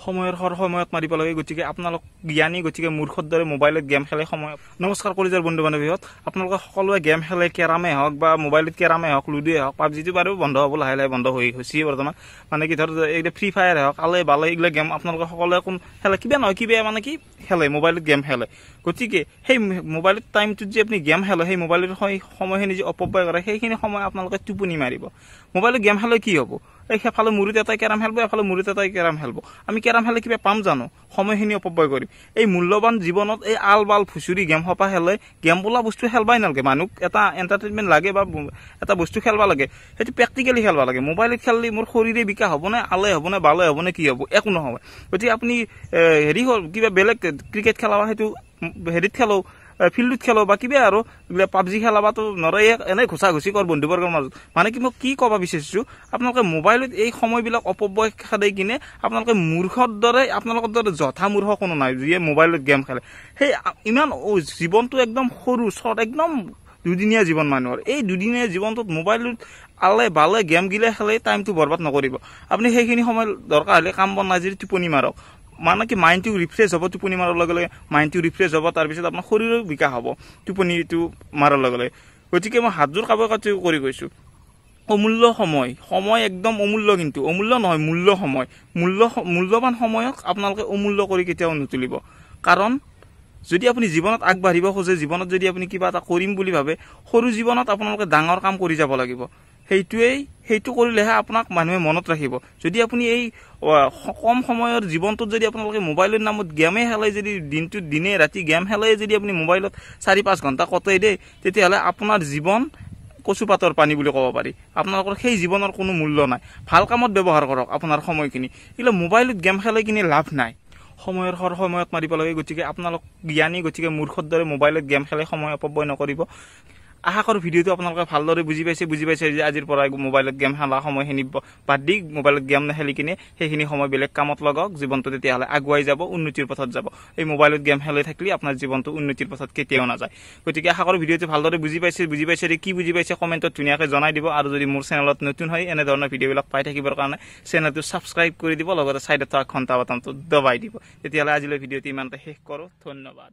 সময়ৰ সময়ত মাৰিব লাগে গতিকে আপোনালোক জ্ঞানী গতিকে মূৰ্খৰ দৰে মোবাইলত গেম খেলে সময় নমস্কাৰ কলেজৰ বন্ধু বান্ধৱীহঁত আপোনালোকে সকলোৱে গেম খেলে কেৰামে হওক বা মোবাইলত কেৰামে হওক লুডুৱে হওক পাবজিটো বাৰু বন্ধ হ'ব লাহে লাহে বন্ধ হৈ হৈছে বৰ্তমান মানে কি ধৰ এই ফ্ৰী ফায়াৰ হওক আলে বালে এইবিলাক গেম আপোনালোকে সকলোৱে কোন খেলে কিবা নহয় কিবা মানে কি খেলে মোবাইলত গেম খেলে গতিকে সেই মোবাইলত টাইমটোত যে আপুনি গেম খেলে সেই মোবাইলৰ সময়খিনি যে অপব্যয় কৰে সেইখিনি সময় আপোনালোকে টোপনি মাৰিব মোবাইলত গেম খেলে কি হ'ব এই সেফালে মুৰুত এটাই কেৰাম খেলব এফালে মুৰুত এটাই কেৰাম খেলব আমি কেৰাম খেলে কিবা পাম জানো সময়খিনি অপব্যয় কৰিম এই মূল্যৱান জীৱনত এই আল বাল ফুচুৰি গেম হপা খেলে গেম বোলা বস্তু খেলবাই নালাগে মানুহ এটা এণ্টাৰটেইনমেণ্ট লাগে বা এটা বস্তু খেলবা লাগে সেইটো প্ৰেক্টিকেলি খেলবা লাগে মোবাইলত খেললি মোৰ শৰীৰে বিকাশ হ'ব নে আলে হ'ব নে বালে হ'ব নে কি হ'ব একো নহয় গতিকে আপুনি হেৰি হ'ল কিবা বেলেগ ক্ৰিকেট খেলা সেইটো হেৰিত খেলো ফিল্ডত খেলো বা কিবা আৰু পাবজি খেলাবাতো নৰে এনে ঘুচা ঘুচি কৰ বন্ধুবৰ্গৰ মাজত মানে কি মই কি ক'ব বিচাৰিছোঁ আপোনালোকে মোবাইলত এই সময়বিলাক অপব্যয় খেদাই কিনে আপোনালোকে মূৰ্খৰ দৰে আপোনালোকৰ দৰে যথা মূৰ্খ কোনো নাই যিয়ে মোবাইলত গেম খেলে সেই ইমান জীৱনটো একদম সৰু চৰ্ট একদম দুদিনীয়া জীৱন মানুহৰ এই দুদিনীয়া জীৱনটোত মোবাইলত আলে বালে গেম গিলে খেলে টাইমটো বৰবাদ নকৰিব আপুনি সেইখিনি সময় দৰকাৰ হ'লে কাম বন নাজিৰি টোপনি মাৰক মানে কি মাইণ্ডটো ৰিফ্ৰেছ হ'ব টোপনি মাৰাৰ লগে লগে মাইণ্ডটো ৰিফ্ৰেছ হ'ব তাৰপিছত আপোনাৰ শৰীৰৰ বিকাশ হ'ব টোপনিটো মাৰাৰ লগে লগে গতিকে মই হাতযোৰ কাপোৰ কাটি কৰি গৈছোঁ অমূল্য সময় একদম অমূল্য কিন্তু অমূল্য নহয় মূল্যৱান সময়ক আপোনালোকে অমূল্য কৰি কেতিয়াও নুতুলিব কাৰণ যদি আপুনি জীৱনত আগবাঢ়িব খোজে জীৱনত যদি আপুনি কিবা এটা কৰিম বুলি ভাবে সৰু জীৱনত আপোনালোকে ডাঙৰ কাম কৰি যাব লাগিব সেইটো কৰিলেহে আপোনাক মানুহে মনত ৰাখিব যদি আপুনি এই কম সময়ৰ জীৱনটোত যদি আপোনালোকে মোবাইলৰ নামত গেমে খেলাই যদি দিনটোত দিনে ৰাতি গেম খেলাই যদি আপুনি মোবাইলত 4-5 ঘণ্টা কটাই দিয়ে তেতিয়াহ'লে আপোনাৰ জীৱন কচুপাতৰ পানী বুলি ক'ব পাৰি আপোনালোকৰ সেই জীৱনৰ কোনো মূল্য নাই ভাল কামত ব্যৱহাৰ কৰক আপোনাৰ সময়খিনি কিন্তু মোবাইলত গেম খেলাই কিনে লাভ নাই সময়ৰ সময়ত মাৰিব লাগে গতিকে আপোনালোক জ্ঞানী গতিকে মূৰ্খৰ দৰে মোবাইলত গেম খেলে সময় অপব্যয় নকৰিব আশা কৰোঁ ভিডিঅ'টো আপোনালোকে ভালদৰে বুজি পাইছে যে আজিৰ পৰা মোবাইলত গেম খেলা সময়খিনি বাদ দি মোবাইলত গেম নেখেলি কিনে সেইখিনি সময় বেলেগ কামত লগাওক জীৱনটো তেতিয়াহ'লে আগুৱাই যাব উন্নতিৰ পথত যাব এই মোবাইলত গেম খেলি থাকিলে আপোনাৰ জীৱনটো উন্নতিৰ পথত কেতিয়াও নাযায় গতিকে আশা কৰোঁ ভিডিঅ'টো ভালদৰে বুজি পাইছে কি বুজি পাইছে কমেণ্টত ধুনীয়াকৈ জনাই দিব আৰু যদি মোৰ চেনেলত নতুন হয় এনেধৰণৰ ভিডিঅ'বিলাক পাই থাকিবৰ কাৰণে চেনেলটো ছাবস্ক্ৰাইব কৰি দিব লগতে ছাইডত থকা ঘণ্টা বাটনটো দবাই দিব তেতিয়াহ'লে আজিলৈ ভিডিঅ'টো ইমানতে শেষ কৰোঁ ধন্যবাদ।